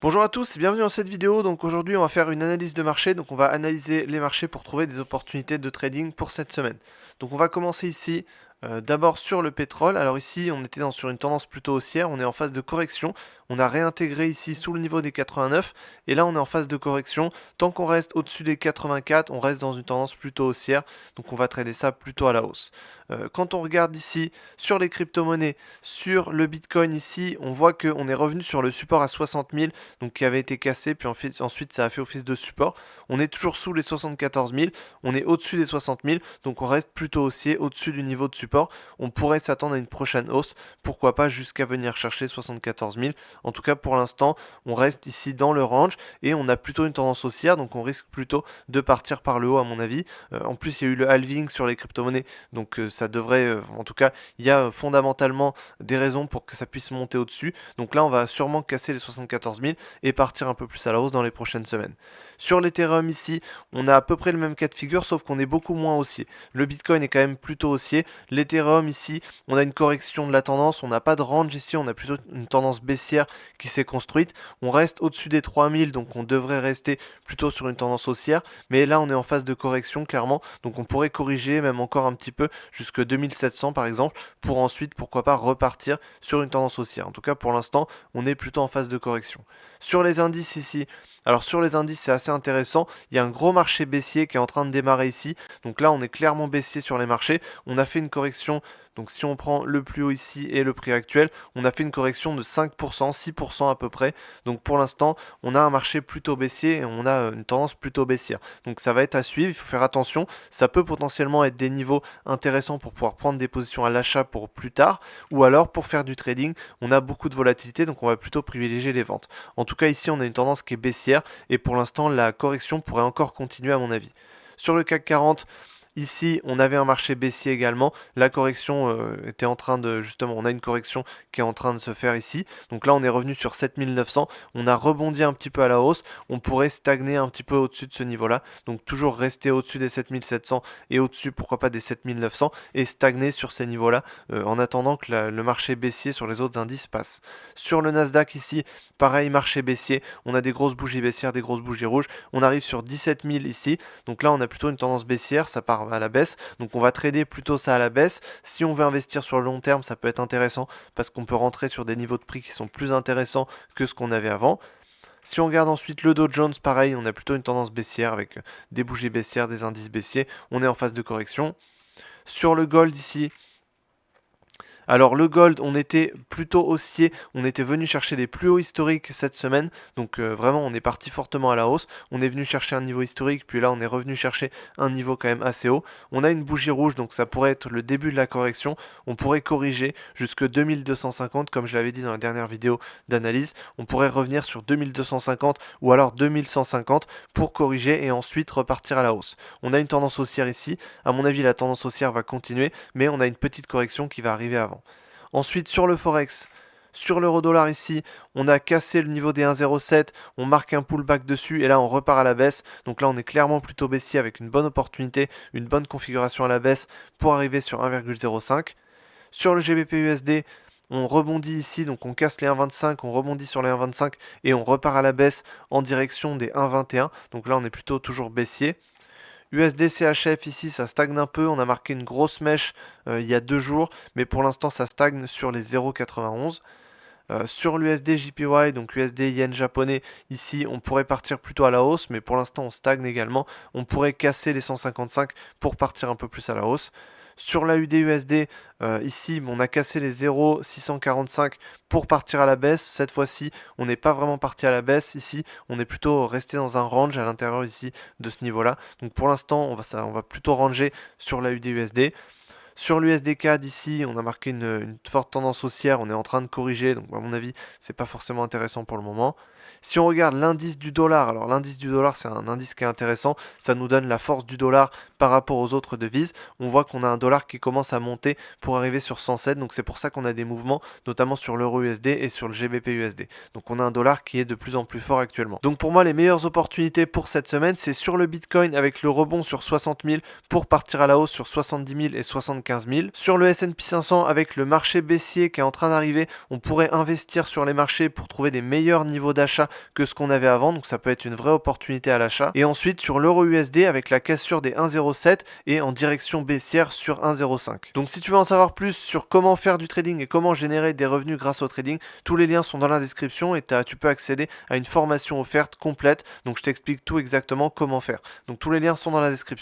Bonjour à tous et bienvenue dans cette vidéo. Donc aujourd'hui on va faire une analyse de marché, donc on va analyser les marchés pour trouver des opportunités de trading pour cette semaine. Donc on va commencer ici d'abord sur le pétrole. Alors ici on était sur une tendance plutôt haussière, on est en phase de correction, on a réintégré ici sous le niveau des 89 et là on est en phase de correction. Tant qu'on reste au-dessus des 84, on reste dans une tendance plutôt haussière, donc on va trader ça plutôt à la hausse. Quand on regarde ici sur les crypto-monnaies, sur le Bitcoin ici, on voit qu'on est revenu sur le support à 60 000, donc qui avait été cassé, puis ensuite ça a fait office de support. On est toujours sous les 74 000, on est au-dessus des 60 000, donc on reste plutôt haussier, au-dessus du niveau de support. On pourrait s'attendre à une prochaine hausse, pourquoi pas jusqu'à venir chercher 74 000. En tout cas pour l'instant, on reste ici dans le range et on a plutôt une tendance haussière, donc on risque plutôt de partir par le haut à mon avis. En plus, il y a eu le halving sur les crypto-monnaies, donc ça devrait, en tout cas, il y a fondamentalement des raisons pour que ça puisse monter au-dessus. Donc là, on va sûrement casser les 74 000 et partir un peu plus à la hausse dans les prochaines semaines. Sur l'Ethereum ici, on a à peu près le même cas de figure, sauf qu'on est beaucoup moins haussier. Le Bitcoin est quand même plutôt haussier. L'Ethereum ici, on a une correction de la tendance, on n'a pas de range ici, on a plutôt une tendance baissière qui s'est construite. On reste au-dessus des 3000, donc on devrait rester plutôt sur une tendance haussière. Mais là, on est en phase de correction, clairement, donc on pourrait corriger même encore un petit peu jusque 2700 par exemple, pour ensuite, pourquoi pas, repartir sur une tendance haussière. En tout cas, pour l'instant, on est plutôt en phase de correction. Sur les indices ici, alors sur les indices c'est assez intéressant, il y a un gros marché baissier qui est en train de démarrer ici, donc là on est clairement baissier sur les marchés, on a fait une correction, donc si on prend le plus haut ici et le prix actuel, on a fait une correction de 5%, 6% à peu près, donc pour l'instant on a un marché plutôt baissier et on a une tendance plutôt baissière, donc ça va être à suivre, il faut faire attention, ça peut potentiellement être des niveaux intéressants pour pouvoir prendre des positions à l'achat pour plus tard, ou alors pour faire du trading, on a beaucoup de volatilité, donc on va plutôt privilégier les ventes. En tout cas ici on a une tendance qui est baissière et pour l'instant la correction pourrait encore continuer à mon avis. Sur le CAC 40, ici, on avait un marché baissier également. La correction était en train de, justement, on a une correction qui est en train de se faire ici. Donc là, on est revenu sur 7900. On a rebondi un petit peu à la hausse. On pourrait stagner un petit peu au-dessus de ce niveau-là. Donc toujours rester au-dessus des 7700 et au-dessus, pourquoi pas, des 7900 et stagner sur ces niveaux-là en attendant que le marché baissier sur les autres indices passe. Sur le Nasdaq ici, pareil, marché baissier. On a des grosses bougies baissières, des grosses bougies rouges. On arrive sur 17 000 ici. Donc là, on a plutôt une tendance baissière, ça part à la baisse. Donc on va trader plutôt ça à la baisse. Si on veut investir sur le long terme, ça peut être intéressant parce qu'on peut rentrer sur des niveaux de prix qui sont plus intéressants que ce qu'on avait avant. Si on regarde ensuite le Dow Jones, pareil, on a plutôt une tendance baissière avec des bougies baissières, des indices baissiers. On est en phase de correction. Sur le gold ici, alors le gold, on était plutôt haussier, on était venu chercher des plus hauts historiques cette semaine, donc vraiment on est parti fortement à la hausse, on est venu chercher un niveau historique, puis là on est revenu chercher un niveau quand même assez haut. On a une bougie rouge, donc ça pourrait être le début de la correction, on pourrait corriger jusque 2250 comme je l'avais dit dans la dernière vidéo d'analyse, on pourrait revenir sur 2250 ou alors 2150 pour corriger et ensuite repartir à la hausse. On a une tendance haussière ici, à mon avis la tendance haussière va continuer, mais on a une petite correction qui va arriver avant. Ensuite, sur le Forex, sur l'euro-dollar ici, on a cassé le niveau des 1,07, on marque un pullback dessus et là on repart à la baisse. Donc là on est clairement plutôt baissier avec une bonne opportunité, une bonne configuration à la baisse pour arriver sur 1,05. Sur le GBP/USD, on rebondit ici, donc on casse les 1,25, on rebondit sur les 1,25 et on repart à la baisse en direction des 1,21. Donc là on est plutôt toujours baissier. USD-CHF ici, ça stagne un peu. On a marqué une grosse mèche il y a 2 jours, mais pour l'instant, ça stagne sur les 0,91. Sur l'USD-JPY, donc USD-Yen japonais, ici, on pourrait partir plutôt à la hausse, mais pour l'instant, on stagne également. On pourrait casser les 155 pour partir un peu plus à la hausse. Sur la UD-USD, ici, on a cassé les 0,645 pour partir à la baisse. Cette fois-ci, on n'est pas vraiment parti à la baisse. Ici, on est plutôt resté dans un range à l'intérieur ici de ce niveau-là. Donc pour l'instant, on va plutôt ranger sur la UD-USD. Sur l'USD-CAD ici, on a marqué une forte tendance haussière, on est en train de corriger, donc à mon avis, c'est pas forcément intéressant pour le moment. Si on regarde l'indice du dollar, alors l'indice du dollar, c'est un indice qui est intéressant, ça nous donne la force du dollar par rapport aux autres devises. On voit qu'on a un dollar qui commence à monter pour arriver sur 107, donc c'est pour ça qu'on a des mouvements, notamment sur l'euro USD et sur le GBP USD. Donc on a un dollar qui est de plus en plus fort actuellement. Donc pour moi, les meilleures opportunités pour cette semaine, c'est sur le Bitcoin avec le rebond sur 60 000 pour partir à la hausse sur 70 000 et 75 75 000. Sur le S&P 500, avec le marché baissier qui est en train d'arriver, on pourrait investir sur les marchés pour trouver des meilleurs niveaux d'achat que ce qu'on avait avant, donc ça peut être une vraie opportunité à l'achat. Et ensuite sur l'euro USD avec la cassure des 1,07 et en direction baissière sur 1,05. Donc si tu veux en savoir plus sur comment faire du trading et comment générer des revenus grâce au trading, tous les liens sont dans la description et tu peux accéder à une formation offerte complète. Donc je t'explique tout exactement comment faire. Donc tous les liens sont dans la description.